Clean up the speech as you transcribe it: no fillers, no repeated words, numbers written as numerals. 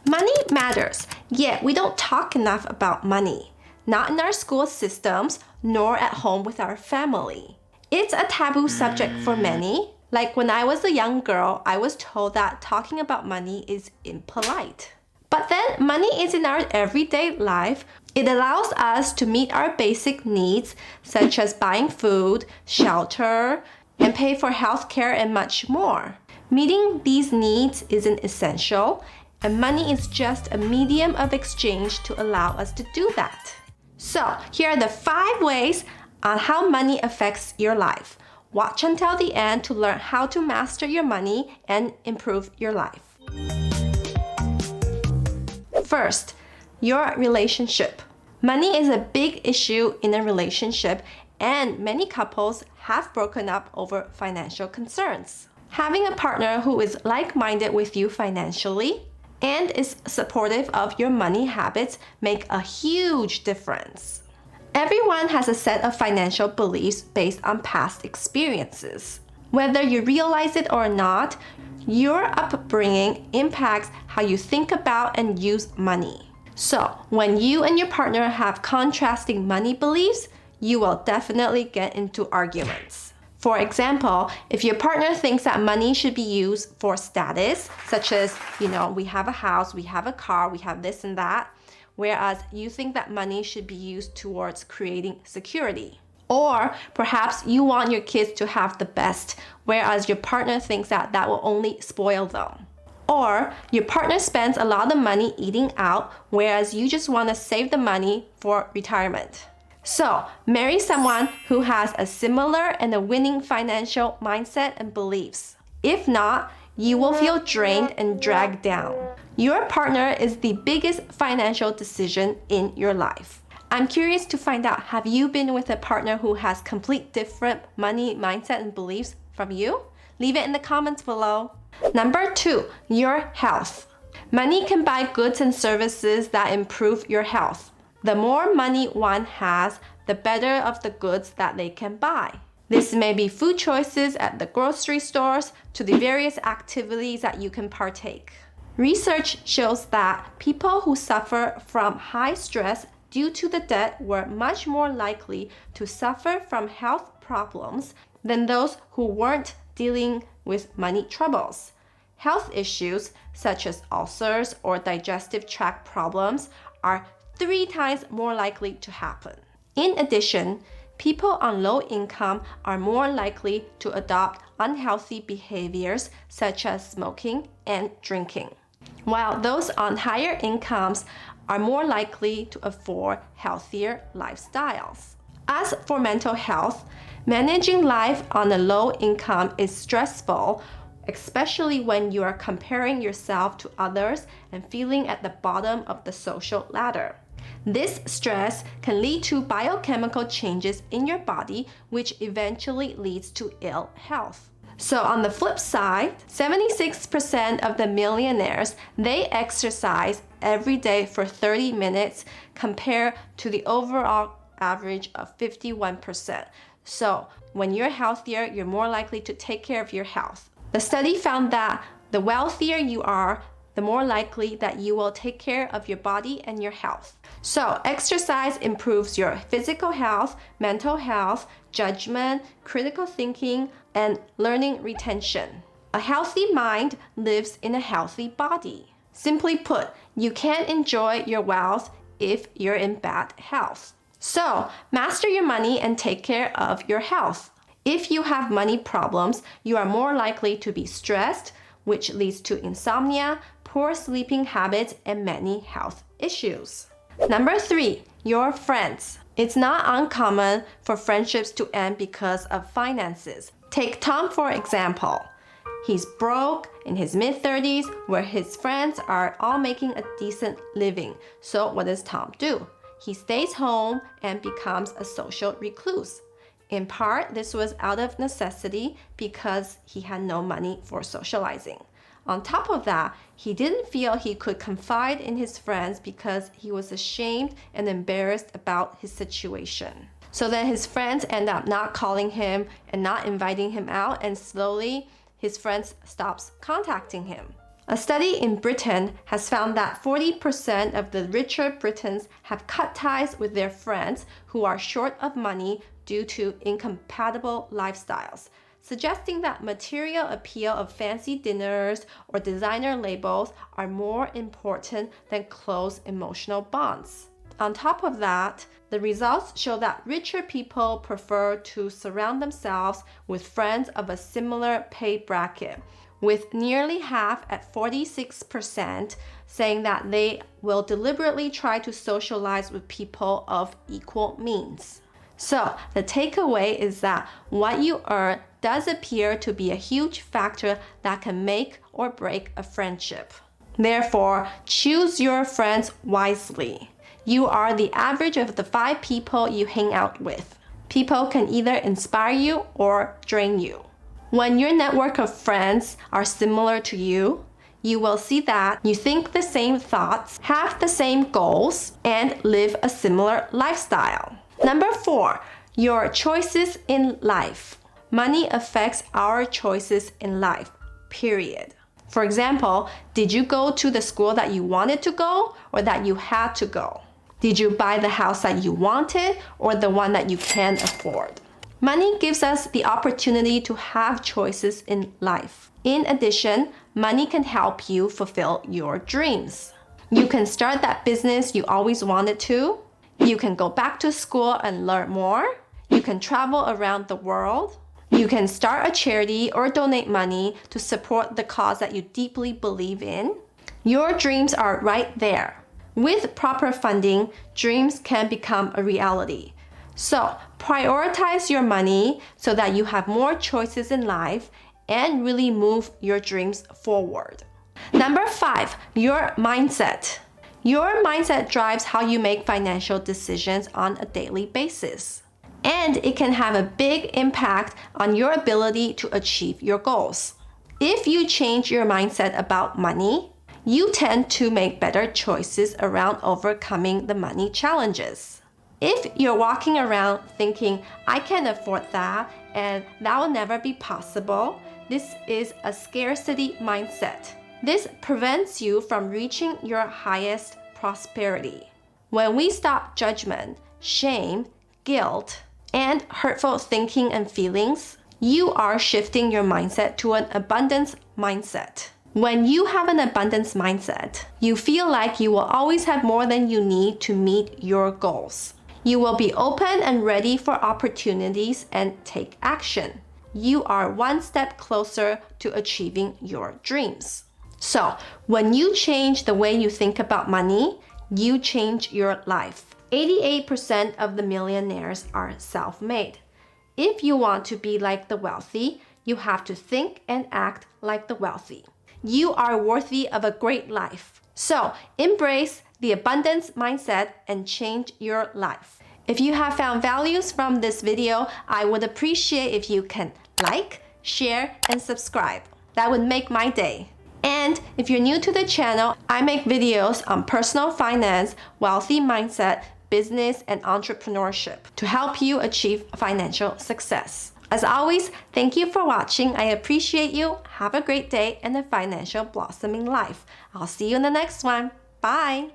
Money matters, yet we don't talk enough about money. Not in our school systems, nor at home with our family. It's a taboo subject for many. Like when I was a young girl, I was told that talking about money is impolite. But then money is in our everyday life. It allows us to meet our basic needs, such as buying food, shelter, and pay for healthcare and much more. Meeting these needs isn't essential, and money is just a medium of exchange to allow us to do that. So, here are the 5 ways on how money affects your life. Watch until the end to learn how to master your money and improve your life. First, your relationship. Money is a big issue in a relationship, and many couples have broken up over financial concerns. Having a partner who is like-minded with you financially and is supportive of your money habits make a huge difference. Everyone has a set of financial beliefs based on past experiences. Whether you realize it or not, your upbringing impacts how you think about and use money. So, when you and your partner have contrasting money beliefs, you will definitely get into arguments. For example, if your partner thinks that money should be used for status, such as, we have a house, we have a car, we have this and that, whereas you think that money should be used towards creating security. Or perhaps you want your kids to have the best, whereas your partner thinks that that will only spoil them. Or your partner spends a lot of money eating out, whereas you just want to save the money for retirement. So, marry someone who has a similar and a winning financial mindset and beliefs. If not, you will feel drained and dragged down. Your partner is the biggest financial decision in your life. I'm curious to find out, have you been with a partner who has complete different money mindset and beliefs from you? Leave it in the comments below. Number 2, your health. Money can buy goods and services that improve your health. The more money one has, the better of the goods that they can buy. This may be food choices at the grocery stores to the various activities that you can partake. Research shows that people who suffer from high stress due to the debt were much more likely to suffer from health problems than those who weren't dealing with money troubles. Health issues such as ulcers or digestive tract problems are 3 times more likely to happen. In addition, people on low income are more likely to adopt unhealthy behaviors such as smoking and drinking, while those on higher incomes are more likely to afford healthier lifestyles. As for mental health, managing life on a low income is stressful, especially when you are comparing yourself to others and feeling at the bottom of the social ladder. This stress can lead to biochemical changes in your body, which eventually leads to ill health. So on the flip side, 76% of the millionaires, they exercise every day for 30 minutes compared to the overall average of 51%. So when you're healthier, you're more likely to take care of your health. The study found that the wealthier you are, the more likely that you will take care of your body and your health. So exercise improves your physical health, mental health, judgment, critical thinking, and learning retention. A healthy mind lives in a healthy body. Simply put, you can't enjoy your wealth if you're in bad health. So master your money and take care of your health. If you have money problems, you are more likely to be stressed, which leads to insomnia, poor sleeping habits, and many health issues. Number 3, your friends. It's not uncommon for friendships to end because of finances. Take Tom for example. He's broke in his mid-30s, where his friends are all making a decent living. So what does Tom do? He stays home and becomes a social recluse. In part, this was out of necessity because he had no money for socializing. On top of that, he didn't feel he could confide in his friends because he was ashamed and embarrassed about his situation. So then his friends end up not calling him and not inviting him out, and slowly his friends stops contacting him. A study in Britain has found that 40% of the richer Britons have cut ties with their friends who are short of money due to incompatible lifestyles, suggesting that material appeal of fancy dinners or designer labels are more important than close emotional bonds. On top of that, the results show that richer people prefer to surround themselves with friends of a similar pay bracket, with nearly half at 46% saying that they will deliberately try to socialize with people of equal means. So, the takeaway is that what you earn does appear to be a huge factor that can make or break a friendship. Therefore, choose your friends wisely. You are the average of the 5 people you hang out with. People can either inspire you or drain you. When your network of friends are similar to you, you will see that you think the same thoughts, have the same goals, and live a similar lifestyle. Number 4, your choices in life. Money affects our choices in life, period. For example, did you go to the school that you wanted to go or that you had to go? Did you buy the house that you wanted or the one that you can afford? Money gives us the opportunity to have choices in life. In addition, money can help you fulfill your dreams. You can start that business you always wanted to. You can go back to school and learn more. You can travel around the world. You can start a charity or donate money to support the cause that you deeply believe in. Your dreams are right there. With proper funding, dreams can become a reality. So, prioritize your money so that you have more choices in life and really move your dreams forward. Number 5, your mindset. Your mindset drives how you make financial decisions on a daily basis. And it can have a big impact on your ability to achieve your goals. If you change your mindset about money, you tend to make better choices around overcoming the money challenges. If you're walking around thinking, I can't afford that and that will never be possible, this is a scarcity mindset. This prevents you from reaching your highest prosperity. When we stop judgment, shame, guilt, and hurtful thinking and feelings, you are shifting your mindset to an abundance mindset. When you have an abundance mindset, you feel like you will always have more than you need to meet your goals. You will be open and ready for opportunities and take action. You are one step closer to achieving your dreams. So, when you change the way you think about money, you change your life. 88% of the millionaires are self-made. If you want to be like the wealthy, you have to think and act like the wealthy. You are worthy of a great life. So, embrace the abundance mindset and change your life. If you have found values from this video, I would appreciate if you can like, share, and subscribe. That would make my day. And if you're new to the channel, I make videos on personal finance, wealthy mindset, business, and entrepreneurship to help you achieve financial success. As always, thank you for watching. I appreciate you. Have a great day and a financial blossoming life. I'll see you in the next one. Bye.